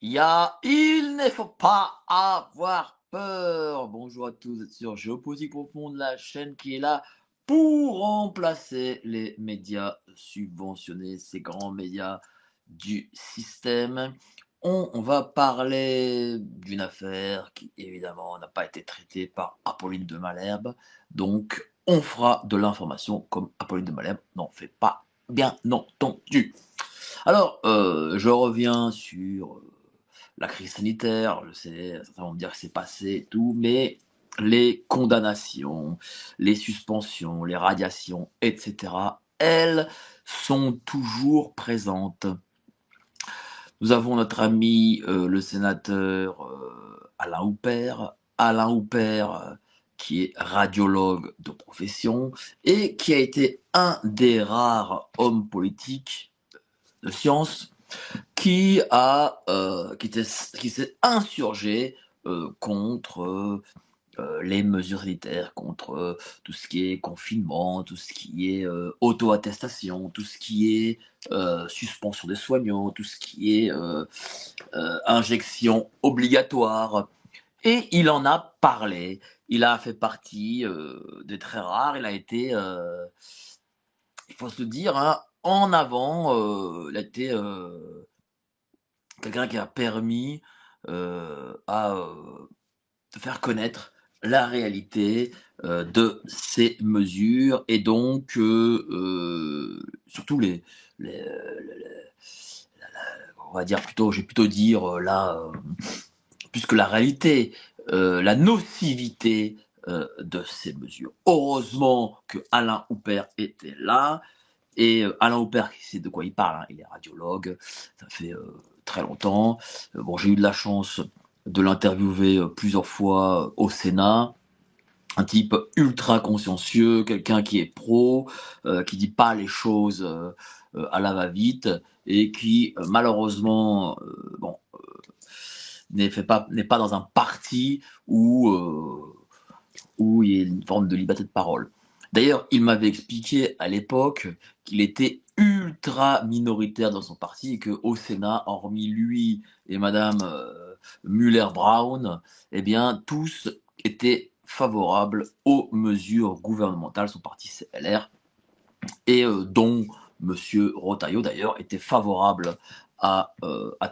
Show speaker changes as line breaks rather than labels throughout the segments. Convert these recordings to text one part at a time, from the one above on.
Il ne faut pas avoir peur. Bonjour à tous, vous êtes sur Géopolitique Profonde, la chaîne qui est là pour remplacer les médias subventionnés, ces grands médias du système. On va parler d'une affaire qui, évidemment, n'a pas été traitée par Apolline de Malherbe. Donc, on fera de l'information comme Apolline de Malherbe n'en fait pas, bien entendu. Alors, je reviens sur la crise sanitaire. Je sais, certains vont me dire que c'est passé et tout, mais les condamnations, les suspensions, les radiations, etc., elles sont toujours présentes. Nous avons notre ami, le sénateur, Alain Houpert. Alain Houpert, qui est radiologue de profession et qui a été un des rares hommes politiques de science qui s'est insurgé contre les mesures sanitaires, contre tout ce qui est confinement, tout ce qui est auto-attestation, tout ce qui est suspension des soignants, tout ce qui est injection obligatoire. Et il en a parlé. Il a fait partie des très rares. Il a été, il faut se le dire, hein, en avant. Il a été quelqu'un qui a permis de faire connaître la réalité de ces mesures et donc surtout on va dire plutôt, je vais plutôt dire là, puisque la réalité, la nocivité de ces mesures. Heureusement que Alain Houpert était là. Et Alain Houpert, il sait de quoi il parle, hein, il est radiologue, ça fait très longtemps. Bon, j'ai eu de la chance de l'interviewer plusieurs fois au Sénat. Un type ultra consciencieux, quelqu'un qui est pro, qui dit pas les choses à la va-vite et qui malheureusement, bon, n'est pas dans un parti où il y a une forme de liberté de parole. D'ailleurs, il m'avait expliqué à l'époque qu'il était ultra minoritaire dans son parti et qu'au Sénat, hormis lui et Madame Muller-Brown, eh bien, tous étaient favorables aux mesures gouvernementales, son parti CLR, et dont Monsieur Rotaillot d'ailleurs était favorable à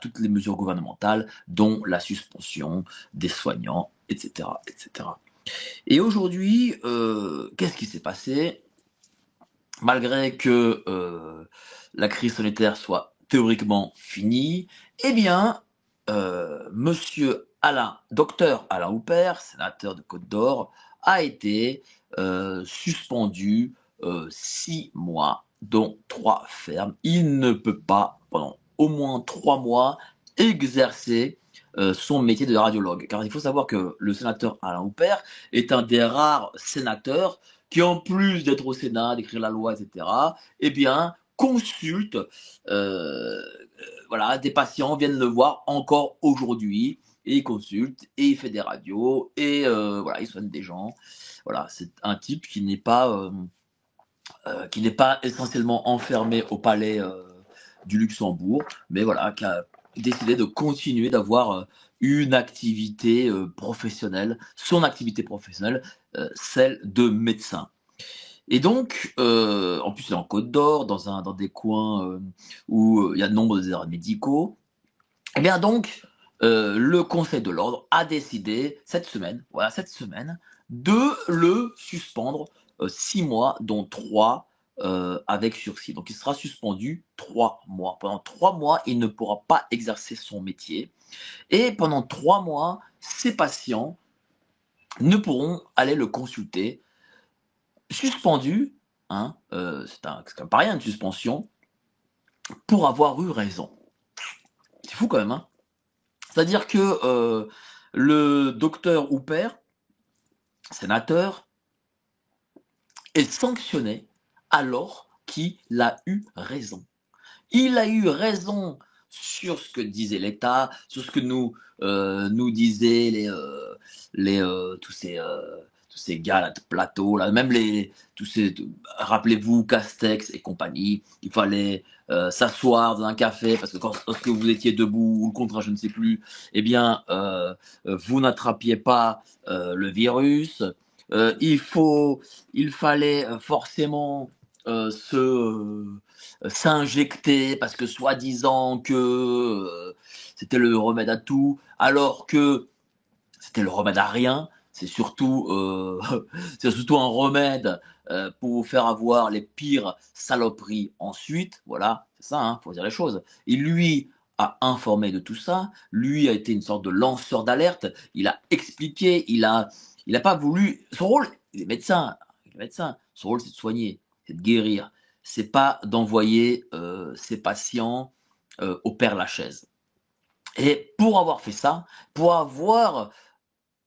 toutes les mesures gouvernementales, dont la suspension des soignants, etc., etc. Et aujourd'hui, qu'est-ce qui s'est passé? Malgré que la crise sanitaire soit théoriquement finie, eh bien, monsieur docteur Alain Houpert, sénateur de Côte-d'Or, a été suspendu 6 mois, dont 3 fermes. Il ne peut pas, pendant au moins 3 mois, exercer son métier de radiologue. Car il faut savoir que le sénateur Alain Houpert est un des rares sénateurs qui, en plus d'être au Sénat, d'écrire la loi, etc., eh bien, consulte, voilà, des patients viennent le voir encore aujourd'hui, et il consulte, et il fait des radios, et voilà, il soigne des gens. Voilà, c'est un type qui n'est pas essentiellement enfermé au palais du Luxembourg, mais voilà, qui a décidé de continuer d'avoir une activité professionnelle, son activité professionnelle, celle de médecin. Et donc, en plus, c'est en Côte d'Or, dans des coins où il y a de nombreux déserts médicaux. Et bien donc, le Conseil de l'ordre a décidé cette semaine, voilà, cette semaine, de le suspendre 6 mois, dont 3 avec sursis. Donc il sera suspendu 3 mois. Pendant 3 mois, il ne pourra pas exercer son métier. Et pendant 3 mois, ses patients ne pourront aller le consulter. Suspendu, hein, c'est quand même pas rien une suspension, pour avoir eu raison. C'est fou quand même, hein. C'est-à-dire que le docteur Houpert, sénateur, est sanctionné alors qu'il a eu raison. Il a eu raison sur ce que disait l'État, sur ce que nous disaient tous tous ces gars là de plateau, là, même tous ces, rappelez-vous Castex et compagnie, il fallait s'asseoir dans un café parce que lorsque vous étiez debout ou le contraire, je ne sais plus, eh bien, vous n'attrapiez pas le virus. Il fallait forcément s'injecter parce que soi-disant que c'était le remède à tout, alors que c'était le remède à rien. C'est surtout, c'est surtout un remède pour vous faire avoir les pires saloperies ensuite. Voilà, c'est ça, hein, faut dire les choses. Et lui a informé de tout ça. Lui a été une sorte de lanceur d'alerte. Il a expliqué. Il a pas voulu. Son rôle, il est médecin. Il est médecin. Son rôle, c'est de soigner, c'est de guérir. C'est pas d'envoyer ses patients au Père Lachaise. Et pour avoir fait ça, pour avoir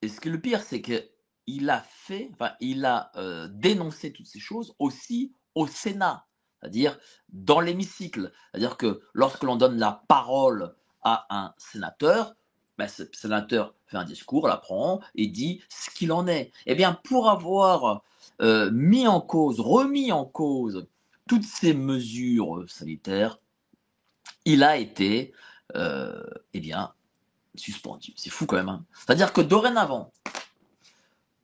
et ce qui est le pire, c'est qu'il a fait, enfin, il a dénoncé toutes ces choses aussi au Sénat, c'est-à-dire dans l'hémicycle. C'est-à-dire que lorsque l'on donne la parole à un sénateur, ben, ce sénateur fait un discours, la prend et dit ce qu'il en est. Eh bien, pour avoir mis en cause, remis en cause toutes ces mesures sanitaires, il a été, eh bien, suspendu. C'est fou quand même, hein. C'est-à-dire que dorénavant,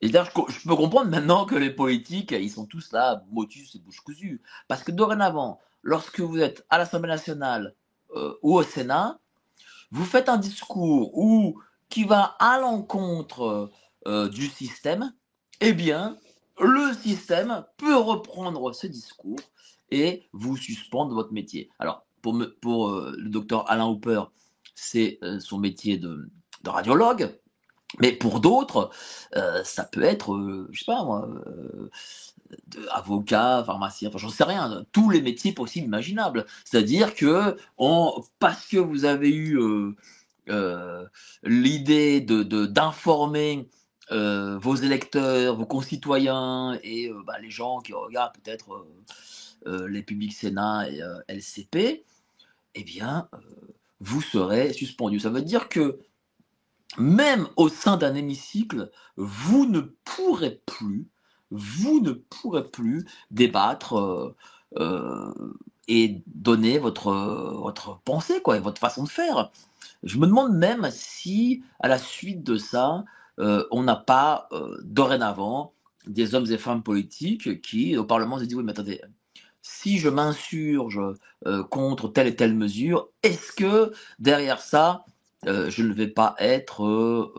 et d'ailleurs, je peux comprendre maintenant que les politiques, ils sont tous là, motus et bouche cousue. Parce que dorénavant, lorsque vous êtes à l'Assemblée nationale ou au Sénat, vous faites un discours qui va à l'encontre du système, eh bien, le système peut reprendre ce discours et vous suspendre votre métier. Alors, pour le docteur Alain Hooper, c'est son métier de radiologue. Mais pour d'autres, ça peut être, je sais pas moi, avocat, pharmacien, enfin j'en sais rien, tous les métiers possibles imaginables. C'est-à-dire que parce que vous avez eu l'idée d'informer vos électeurs, vos concitoyens et bah, les gens qui regardent peut-être les Publics Sénat et LCP, eh bien, vous serez suspendu. Ça veut dire que même au sein d'un hémicycle, vous ne pourrez plus débattre et donner votre pensée, quoi, et votre façon de faire. Je me demande même si, à la suite de ça, on n'a pas dorénavant des hommes et femmes politiques qui, au Parlement, se disent oui, mais attendez, si je m'insurge contre telle et telle mesure, est-ce que derrière ça, je ne vais pas être,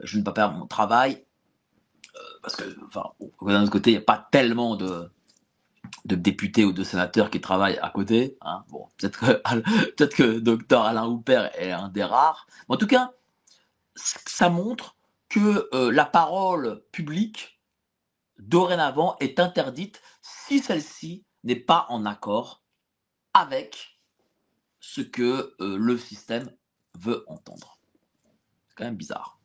je ne vais pas perdre mon travail parce que, enfin, d'un autre côté, il n'y a pas tellement de députés ou de sénateurs qui travaillent à côté. Hein. Bon, peut-être que Dr Alain Houpert est un des rares. Mais en tout cas, ça montre que la parole publique, dorénavant, est interdite si celle-ci n'est pas en accord avec ce que le système veut entendre. C'est quand même bizarre.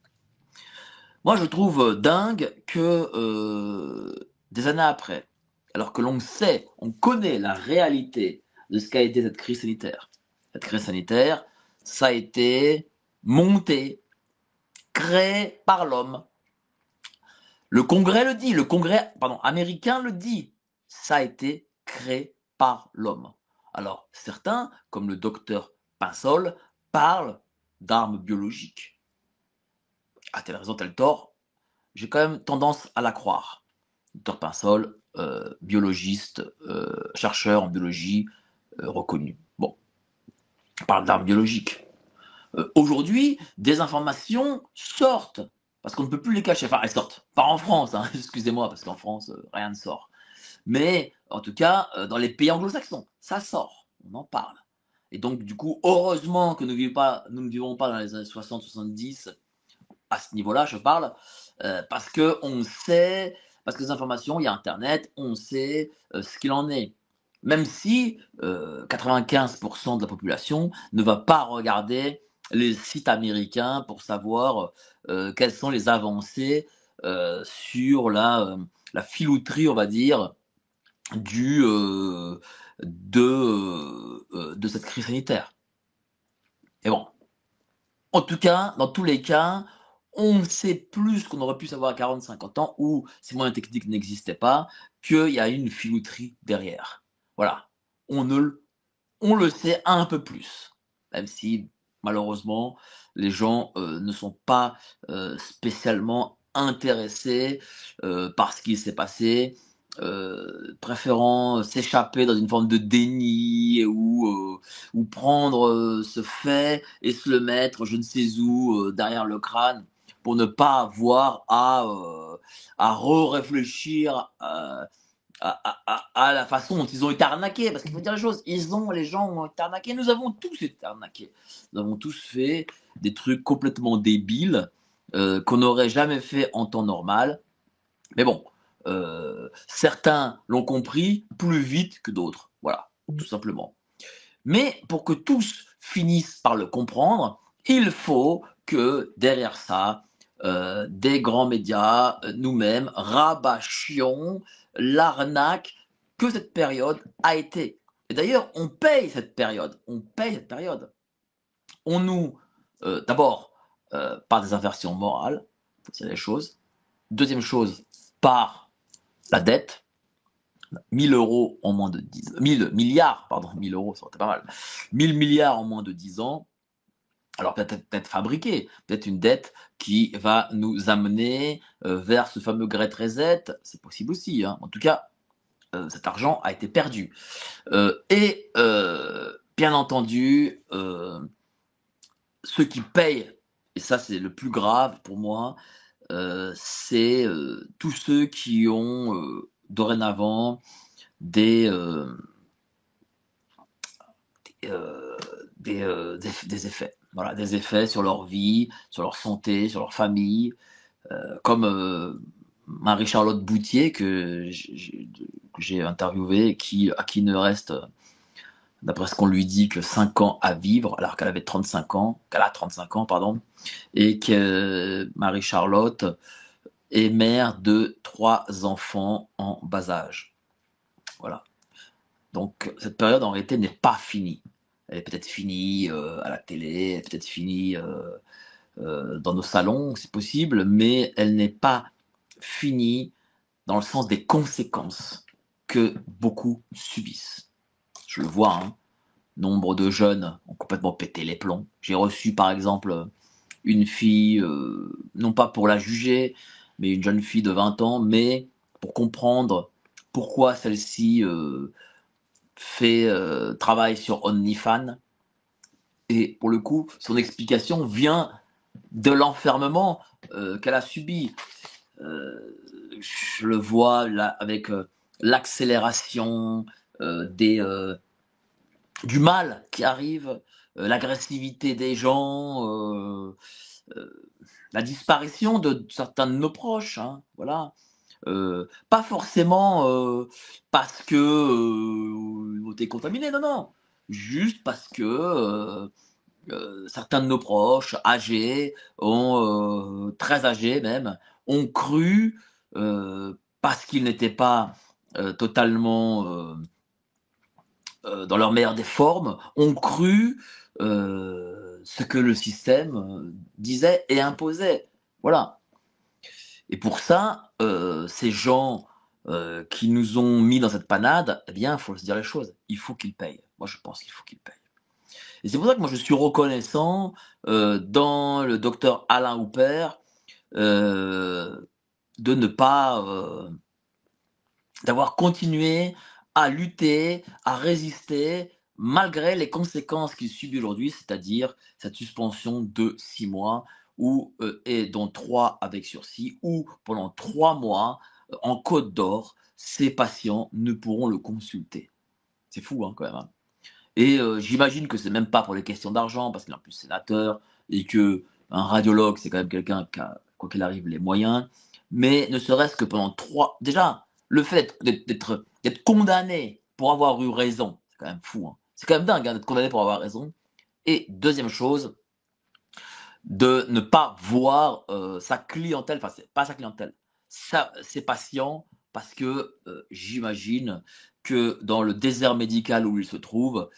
Moi, je trouve dingue que des années après, alors que l'on sait, on connaît la réalité de ce qu'a été cette crise sanitaire. Cette crise sanitaire, ça a été monté, créé par l'homme. Le Congrès le dit, le Congrès américain le dit. Ça a été créé par l'homme. Alors, certains, comme le docteur Pinsol, parlent d'armes biologiques. À telle raison, tel tort, j'ai quand même tendance à la croire. Docteur Pinsol, biologiste, chercheur en biologie reconnu. Bon, on parle d'armes biologiques. Aujourd'hui, des informations sortent, parce qu'on ne peut plus les cacher. Enfin, elles sortent. Pas en France, hein, excusez-moi, parce qu'en France, rien ne sort. Mais, en tout cas, dans les pays anglo-saxons, ça sort. On en parle. Et donc, du coup, heureusement que nous ne vivons pas dans les années 60-70, à ce niveau-là, je parle, parce que on sait, parce que les informations, il y a Internet, on sait ce qu'il en est. Même si 95% de la population ne va pas regarder les sites américains pour savoir quelles sont les avancées sur la filouterie, on va dire, du, de cette crise sanitaire. Et bon, en tout cas, dans tous les cas, on sait plus qu'on aurait pu savoir à 40-50 ans où ces moyens techniques n'existaient pas, qu'il y a une filouterie derrière. Voilà. On ne le on le sait un peu plus, même si malheureusement les gens, ne sont pas, spécialement intéressés, par ce qui s'est passé, préférant s'échapper dans une forme de déni ou prendre, ce fait et se le mettre je ne sais où, derrière le crâne pour ne pas avoir à réfléchir, à la façon dont ils ont été arnaqués. Parce qu'il faut dire les choses, les gens ont été arnaqués, nous avons tous été arnaqués. Nous avons tous fait des trucs complètement débiles qu'on n'aurait jamais fait en temps normal. Mais bon, certains l'ont compris plus vite que d'autres. Voilà, tout simplement. Mais pour que tous finissent par le comprendre, il faut que derrière ça, des grands médias, nous-mêmes, rabâchions l'arnaque que cette période a été. Et d'ailleurs, on paye cette période. On paye cette période. On nous, d'abord, par des inversions morales, c'est les choses. Deuxième chose, par la dette. 1000 euros en moins de 10 1000 milliards, pardon, 1000 euros, ça aurait été pas mal. 1000 milliards en moins de 10 ans. Alors peut-être fabriqué, peut-être une dette qui va nous amener vers ce fameux Great Reset, c'est possible aussi. Hein. En tout cas, cet argent a été perdu. Bien entendu, ceux qui payent, et ça c'est le plus grave pour moi, c'est tous ceux qui ont dorénavant des, euh, des effets. Voilà, des effets sur leur vie, sur leur santé, sur leur famille, comme Marie-Charlotte Boutier que j'ai interviewé, à qui ne reste, d'après ce qu'on lui dit, que 5 ans à vivre, alors qu'elle avait 35 ans, qu'elle a 35 ans, pardon, et que Marie-Charlotte est mère de 3 enfants en bas âge. Voilà. Donc cette période en réalité n'est pas finie. Elle est peut-être finie à la télé, elle est peut-être finie dans nos salons, c'est possible, mais elle n'est pas finie dans le sens des conséquences que beaucoup subissent. Je le vois, hein, nombre de jeunes ont complètement pété les plombs. J'ai reçu par exemple une fille, non pas pour la juger, mais une jeune fille de 20 ans, mais pour comprendre pourquoi celle-ci travaille sur OnlyFans. Et pour le coup, son explication vient de l'enfermement qu'elle a subi. Je le vois là avec l'accélération du mal qui arrive, l'agressivité des gens, la disparition de certains de nos proches. Hein, voilà. Pas forcément parce que ils ont été contaminés, non, non. Juste parce que certains de nos proches, âgés, très âgés même, ont cru, parce qu'ils n'étaient pas totalement dans leur meilleure des formes, ont cru ce que le système disait et imposait. Voilà. Et pour ça, ces gens qui nous ont mis dans cette panade, eh bien, il faut se dire les choses. Il faut qu'ils payent. Moi, je pense qu'il faut qu'ils payent. Et c'est pour ça que moi, je suis reconnaissant dans le docteur Alain Houpert euh, de ne pas d'avoir continué à lutter, à résister, malgré les conséquences qu'il subit aujourd'hui, c'est-à-dire cette suspension de 6 mois, et dont 3 avec sursis, où pendant 3 mois, en Côte d'Or, ces patients ne pourront le consulter. C'est fou, hein, quand même. Hein. Et j'imagine que c'est même pas pour les questions d'argent, parce qu'il est en plus sénateur, et que un radiologue, c'est quand même quelqu'un qui a, quoi qu'il arrive, les moyens. Mais ne serait-ce que pendant 3... Déjà, le fait d'être condamné pour avoir eu raison, c'est quand même fou. Hein. C'est quand même dingue hein, d'être condamné pour avoir raison. Et deuxième chose, de ne pas voir sa clientèle, enfin, c'est pas sa clientèle, ses patients, parce que j'imagine que dans le désert médical où il se trouve,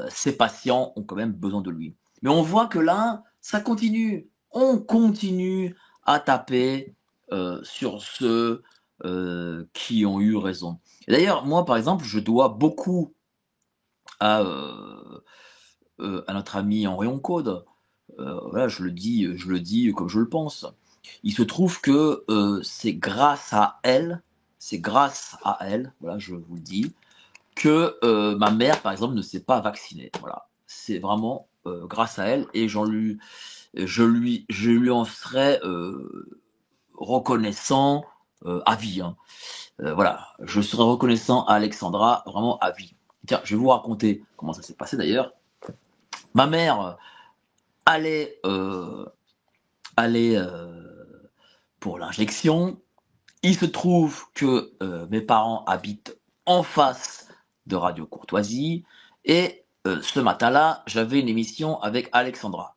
ses patients ont quand même besoin de lui. Mais on voit que là, ça continue. on continue à taper sur ceux qui ont eu raison. Et d'ailleurs, moi, par exemple, je dois beaucoup à notre ami Henri Oncode. Voilà, je le dis comme je le pense. Il se trouve que c'est grâce à elle, voilà, je vous le dis, que ma mère, par exemple, ne s'est pas vaccinée. Voilà, c'est vraiment grâce à elle et je lui en serais reconnaissant à vie. Hein. Voilà, je serais reconnaissant à Alexandra vraiment à vie. Tiens, je vais vous raconter comment ça s'est passé d'ailleurs. Ma mère allait, allait pour l'injection. Il se trouve que mes parents habitent en face de Radio Courtoisie et ce matin-là, j'avais une émission avec Alexandra.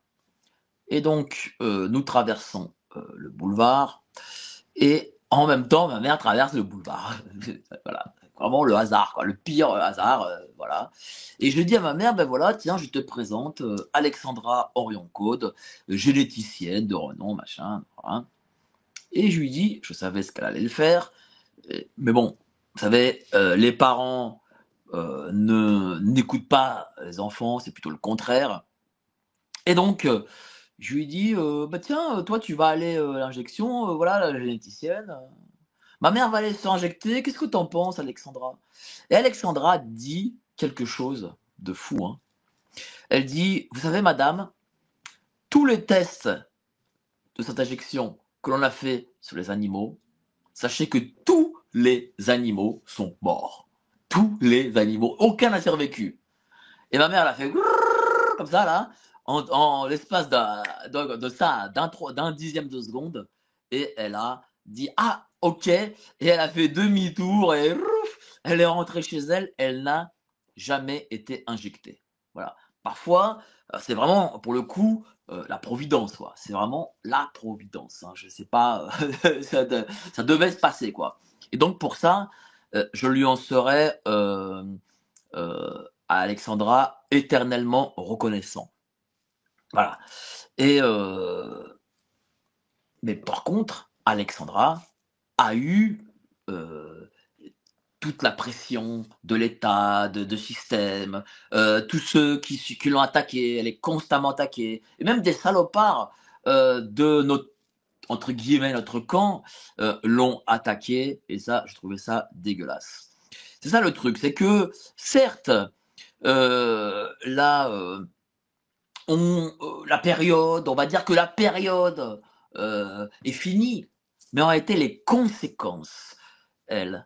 Et donc, nous traversons le boulevard et en même temps, ma mère traverse le boulevard. Voilà, vraiment le hasard, quoi, le pire hasard, voilà. Et je dis à ma mère, ben voilà, tiens, je te présente Alexandra Orion-Code, généticienne de renom, machin, voilà. Et je lui dis, je savais ce qu'elle allait le faire, mais bon, vous savez, les parents n'écoutent pas les enfants, c'est plutôt le contraire. Et donc, je lui dis, bah tiens, toi tu vas aller à l'injection, voilà, la généticienne. Ma mère va aller se faire injecter, qu'est-ce que t'en penses, Alexandra? Et Alexandra dit quelque chose de fou. Hein. Elle dit, vous savez, madame, tous les tests de cette injection que l'on a fait sur les animaux, sachez que tous les animaux sont morts. Tous les animaux, aucun n'a survécu. Et ma mère, elle a fait comme ça, là, en l'espace d'un dixième de seconde. Et elle a dit, ah, ok. Et elle a fait demi-tour et elle est rentrée chez elle. Elle n'a jamais été injectée. Voilà. Parfois, c'est vraiment, pour le coup, la providence, quoi. C'est vraiment la providence. Hein. Je sais pas, ça devait se passer, quoi. Et donc, pour ça, je lui en serais à Alexandra éternellement reconnaissant. Voilà. Et mais par contre, Alexandra a eu toute la pression de l'État, de système, tous ceux qui l'ont attaqué, elle est constamment attaquée, et même des salopards de notre entre guillemets notre camp l'ont attaqué, et ça, je trouvais ça dégueulasse. C'est ça le truc, c'est que certes, là, la période, on va dire que la période est finie, mais en réalité, les conséquences, elles,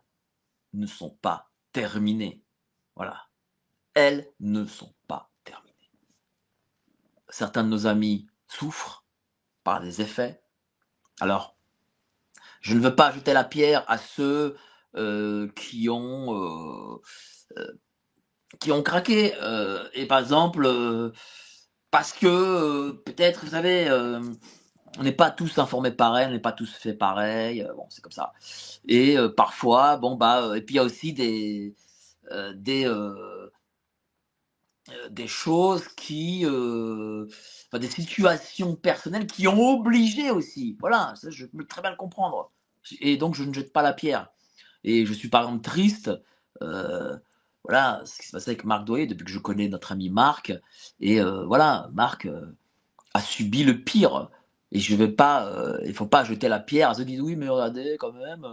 ne sont pas terminées. Voilà. Elles ne sont pas terminées. Certains de nos amis souffrent par les effets. Alors, je ne veux pas jeter la pierre à ceux qui ont craqué. Et par exemple, parce que peut-être, vous savez, on n'est pas tous informés pareil, on n'est pas tous faits pareil. Bon, c'est comme ça. Et parfois, bon bah, et puis il y a aussi des choses enfin, des situations personnelles qui ont obligé aussi. Voilà, ça, je peux très bien le comprendre. Et donc, je ne jette pas la pierre. Et je suis par exemple triste. euh, voilà, ce qui se passait avec Marc Doyer depuis que je connais notre ami Marc. Et voilà, Marc a subi le pire. Et je vais pas, il faut pas jeter la pierre à ceux qui disent oui, mais regardez quand même.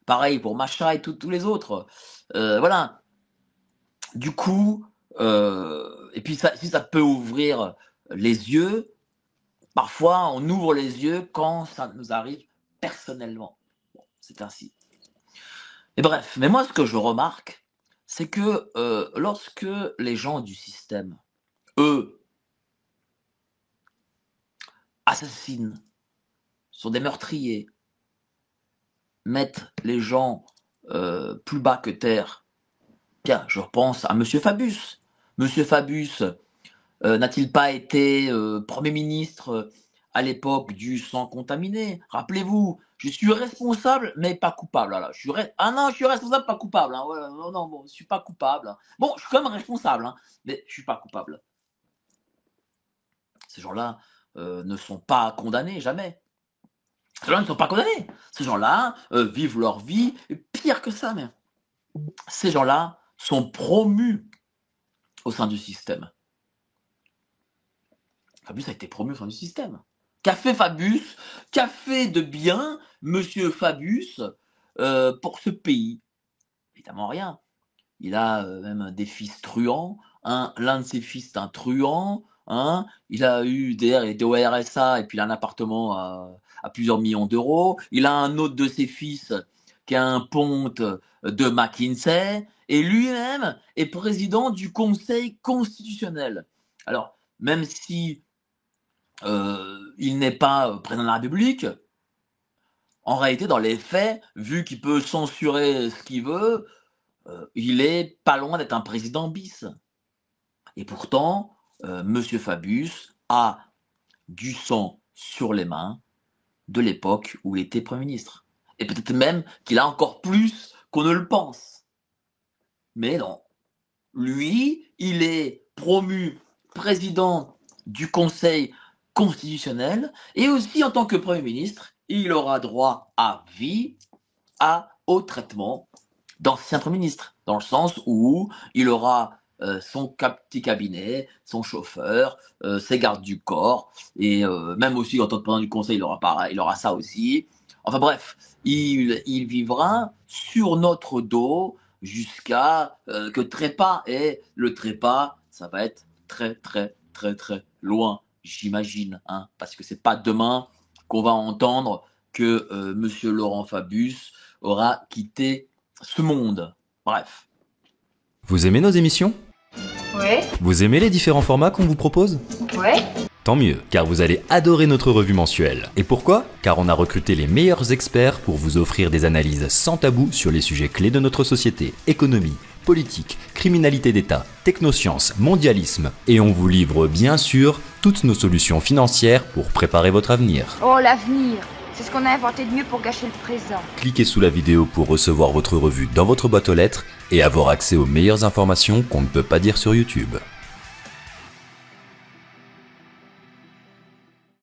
Pareil pour Macha et tous les autres. Voilà. Du coup, et puis ça, si ça peut ouvrir les yeux, parfois on ouvre les yeux quand ça nous arrive personnellement. Bon, c'est ainsi. Mais bref, mais moi ce que je remarque, c'est que lorsque les gens du système, eux, assassinent, sont des meurtriers, mettent les gens plus bas que terre, bien, je repense à Monsieur Fabius. Monsieur Fabius, n'a-t-il pas été Premier ministre à l'époque du sang contaminé? Rappelez-vous, je suis responsable, mais pas coupable. Voilà. Ah non, je suis responsable, pas coupable. Hein. Voilà. Non, non, bon, je suis pas coupable. Hein. Bon, je suis quand même responsable, hein, mais je suis pas coupable. Ces gens-là, ne sont pas condamnés, jamais. Ces gens-là ne sont pas condamnés. Ces gens-là vivent leur vie, et pire que ça même. Ces gens-là sont promus au sein du système. Fabius a été promu au sein du système. Qu'a fait Fabius? Qu'a fait de bien Monsieur Fabius pour ce pays? Évidemment rien. Il a même des fils truands. L'un de ses fils est un truand. Il a eu des au RSA et puis il a un appartement à plusieurs millions d'euros. Il a un autre de ses fils qui a un ponte de McKinsey. Et lui-même est président du Conseil constitutionnel. Alors, même si il n'est pas président de la République, en réalité, dans les faits, vu qu'il peut censurer ce qu'il veut, il est pas loin d'être un président bis. Et pourtant, Monsieur Fabius a du sang sur les mains de l'époque où il était Premier ministre. Et peut-être même qu'il a encore plus qu'on ne le pense. Mais non. Lui, il est promu président du Conseil constitutionnel et aussi en tant que Premier ministre, il aura droit à vie au traitement d'ancien Premier ministre, dans le sens où il aura son petit cabinet, son chauffeur, ses gardes du corps, et même aussi en tant que président du conseil, il aura ça aussi. Enfin bref, il vivra sur notre dos jusqu'à que trépas, et le trépas, ça va être très très très très loin, j'imagine, parce que c'est pas demain qu'on va entendre que Monsieur Laurent Fabius aura quitté ce monde. Bref.
Vous aimez nos émissions?
Ouais.
Vous aimez les différents formats qu'on vous propose?
Ouais.
Tant mieux, car vous allez adorer notre revue mensuelle. Et pourquoi? Car on a recruté les meilleurs experts pour vous offrir des analyses sans tabou sur les sujets clés de notre société: économie, politique, criminalité d'État, technosciences, mondialisme. Et on vous livre bien sûr toutes nos solutions financières pour préparer votre avenir.
Oh, l'avenir, c'est ce qu'on a inventé de mieux pour gâcher le présent.
Cliquez sous la vidéo pour recevoir votre revue dans votre boîte aux lettres et avoir accès aux meilleures informations qu'on ne peut pas dire sur YouTube.